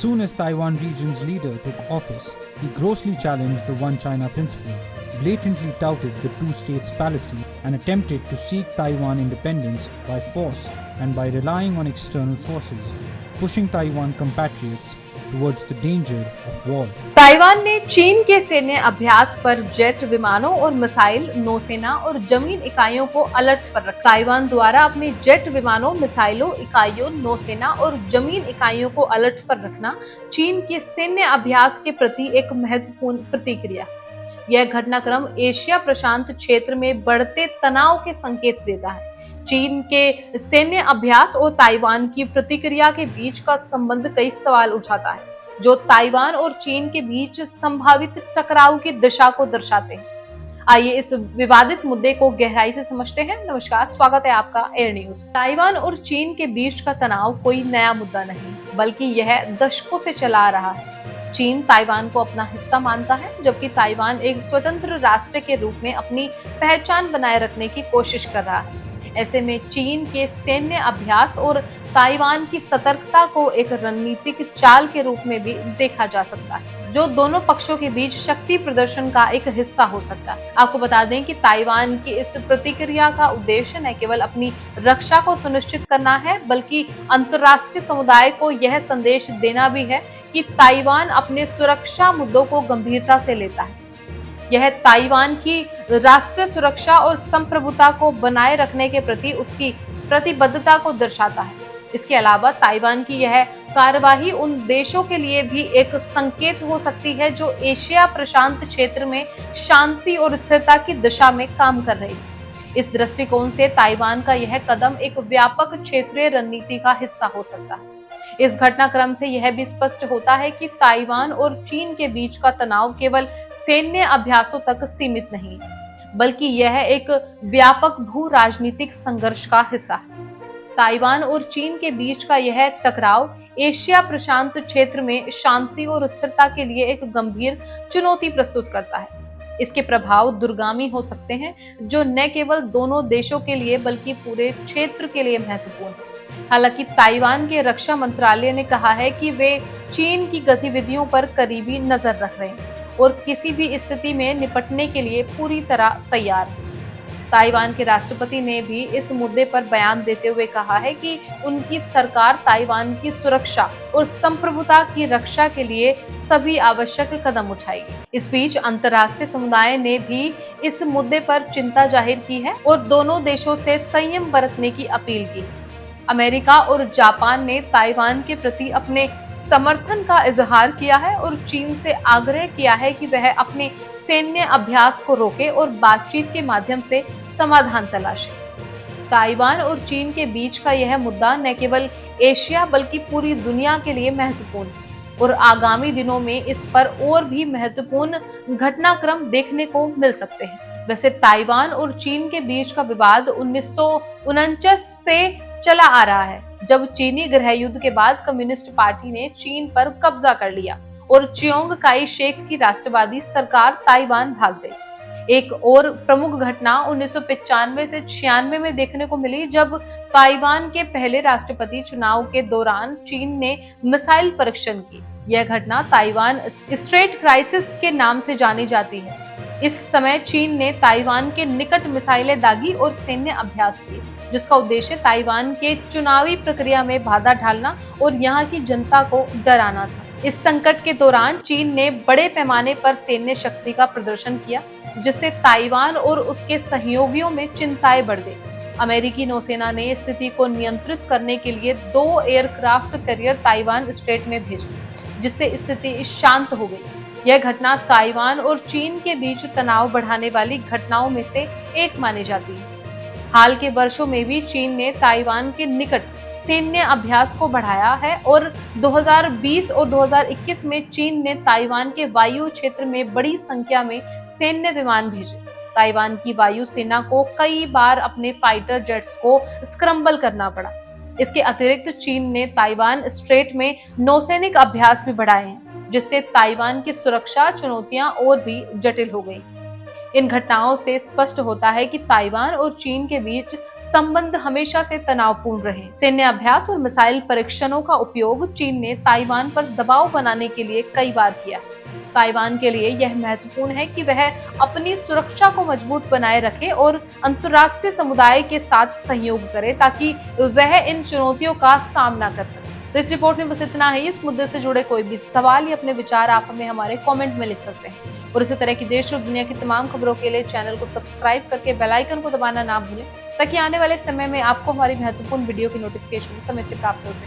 soon as Taiwan region's leader took office, he grossly challenged the One China principle, blatantly touted the two states fallacy, and attempted to seek Taiwan independence by force and by relying on external forces, pushing Taiwan compatriots towards the danger of war. Taiwan ने चीन के सैन्य अभ्यास पर jet विमानों और missile, नौसेना और जमीन इकाइयों को अलर्ट पर रखा। ताइवान द्वारा अपनी जेट विमानों, मिसाइलों, इकाइयों, नौसेना और जमीन इकाइयों को अलर्ट पर रखना चीन के सैन्य अभ्यास के प्रति एक महत्वपूर्ण प्रतिक्रिया। यह घटनाक्रम एशिया प्रशांत क्षेत्र में बढ़ते तनाव के संकेत देता है। चीन के सैन्य अभ्यास और ताइवान की प्रतिक्रिया के बीच का संबंध कई सवाल उठाता है, जो ताइवान और चीन के बीच संभावित टकराव की दिशा को दर्शाते हैं। आइए इस विवादित मुद्दे को गहराई से समझते हैं। नमस्कार, स्वागत है आपका एयर न्यूज। ताइवान और चीन के बीच का तनाव कोई नया मुद्दा नहीं, बल्कि यह दशकों से चला आ रहा है। चीन ताइवान को अपना हिस्सा मानता है, जबकि ताइवान एक स्वतंत्र राष्ट्र के रूप में अपनी पहचान बनाए रखने की कोशिश कर रहा है। ऐसे में चीन के सैन्य अभ्यास और ताइवान की सतर्कता को एक रणनीतिक चाल के रूप में भी देखा जा सकता है, जो दोनों पक्षों के बीच शक्ति प्रदर्शन का एक हिस्सा हो सकता है। आपको बता दें कि ताइवान की इस प्रतिक्रिया का उद्देश्य न केवल अपनी रक्षा को सुनिश्चित करना है, बल्कि अंतर्राष्ट्रीय समुदाय को यह संदेश देना भी है कि ताइवान अपने सुरक्षा मुद्दों को गंभीरता से लेता है। यह ताइवान की राष्ट्रीय सुरक्षा और संप्रभुता को बनाए रखने के प्रति उसकी प्रतिबद्धता को दर्शाता है। इसके अलावा ताइवान की यह कार्यवाही उन देशों के लिए भी एक संकेत हो सकती है जो एशिया प्रशांत क्षेत्र में शांति और स्थिरता की दिशा में काम कर रहे हैं। इस दृष्टिकोण से ताइवान का यह कदम एक व्यापक क्षेत्रीय रणनीति का हिस्सा हो सकता है। इस घटनाक्रम से यह भी स्पष्ट होता है कि ताइवान और चीन के बीच का तनाव केवल सैन्य अभ्यासों तक सीमित नहीं, बल्कि यह एक व्यापक भू राजनीतिक संघर्ष का हिस्सा है। ताइवान और चीन के बीच का यह टकराव एशिया प्रशांत क्षेत्र में शांति और स्थिरता के लिए एक गंभीर चुनौती प्रस्तुत करता है। इसके प्रभाव दूरगामी हो सकते हैं, जो न केवल दोनों देशों के लिए बल्कि पूरे क्षेत्र के लिए महत्वपूर्ण है। हालांकि ताइवान के रक्षा मंत्रालय ने कहा है कि वे चीन की गतिविधियों पर करीबी नजर रख रहे हैं और किसी भी स्थिति में निपटने के लिए पूरी तरह तैयार है। ताइवान के राष्ट्रपति ने भी इस मुद्दे पर बयान देते हुए कहा है कि उनकी सरकार ताइवान की सुरक्षा और संप्रभुता की रक्षा के लिए सभी आवश्यक कदम उठाएगी। इस बीच अंतर्राष्ट्रीय समुदाय ने भी इस मुद्दे पर चिंता जाहिर की है और दोनों देशों से संयम बरतने की अपील की। अमेरिका और जापान ने ताइवान के प्रति अपने समर्थन का इजहार किया है और चीन से आग्रह किया है कि वह अपने सैन्य अभ्यास को रोके और बातचीत के माध्यम से समाधान तलाशे। ताइवान और चीन के बीच का यह मुद्दा न केवल एशिया बल्कि पूरी दुनिया के लिए महत्वपूर्ण है और आगामी दिनों में इस पर और भी महत्वपूर्ण घटनाक्रम देखने को मिल सकते हैं। वैसे ताइवान और चीन के बीच का विवाद 1949 से चला आ रहा है, जब चीनी गृह युद्ध के बाद कम्युनिस्ट पार्टी ने चीन पर कब्जा कर लिया और चियांग काई शेक की राष्ट्रवादी सरकार ताइवान भाग गई। एक और प्रमुख घटना 1995 से 96 में देखने को मिली, जब ताइवान के पहले राष्ट्रपति चुनाव के दौरान चीन ने मिसाइल परीक्षण की। यह घटना ताइवान स्ट्रेट क्राइसिस के नाम से जानी जाती है। इस समय चीन ने ताइवान के निकट मिसाइलें दागी और सैन्य अभ्यास किए, जिसका उद्देश्य ताइवान के चुनावी प्रक्रिया में बाधा डालना और यहाँ की जनता को डराना था। इस संकट के दौरान चीन ने बड़े पैमाने पर सैन्य शक्ति का प्रदर्शन किया, जिससे ताइवान और उसके सहयोगियों में चिंताएं बढ़ गई। अमेरिकी नौसेना ने स्थिति को नियंत्रित करने के लिए 2 एयरक्राफ्ट कैरियर ताइवान स्ट्रेट में भेजे, जिससे स्थिति शांत हो गई। यह घटना ताइवान और चीन के बीच तनाव बढ़ाने वाली घटनाओं में से एक मानी जाती है। हाल के वर्षों में भी चीन ने ताइवान के निकट सैन्य अभ्यास को बढ़ाया है और 2020 और 2021 में चीन ने ताइवान के वायु क्षेत्र में बड़ी संख्या में सैन्य विमान भेजे। ताइवान की वायु सेना को कई बार अपने फाइटर जेट्स को स्क्रम्बल करना पड़ा। इसके अतिरिक्त चीन ने ताइवान स्ट्रेट में नौसैनिक अभ्यास भी बढ़ाए हैं, जिससे ताइवान की सुरक्षा चुनौतियां और भी जटिल हो गई। इन घटनाओं से स्पष्ट होता है कि ताइवान और चीन के बीच संबंध हमेशा से तनावपूर्ण रहे। सैन्य अभ्यास और मिसाइल परीक्षणों का उपयोग चीन ने ताइवान पर दबाव बनाने के लिए कई बार किया। ताइवान के लिए यह महत्वपूर्ण है कि वह अपनी सुरक्षा को मजबूत बनाए रखे और अंतर्राष्ट्रीय समुदाय के साथ सहयोग करे ताकि वह इन चुनौतियों का सामना कर सके। तो इस रिपोर्ट में बस इतना ही। इस मुद्दे से जुड़े कोई भी सवाल या अपने विचार आप हमें हमारे कमेंट में लिख सकते हैं और इसी तरह की देश और दुनिया की तमाम खबरों के लिए चैनल को सब्सक्राइब करके बेल आइकन को दबाना ना भूलें ताकि आने वाले समय में आपको हमारी महत्वपूर्ण वीडियो की नोटिफिकेशन समय से प्राप्त हो सके।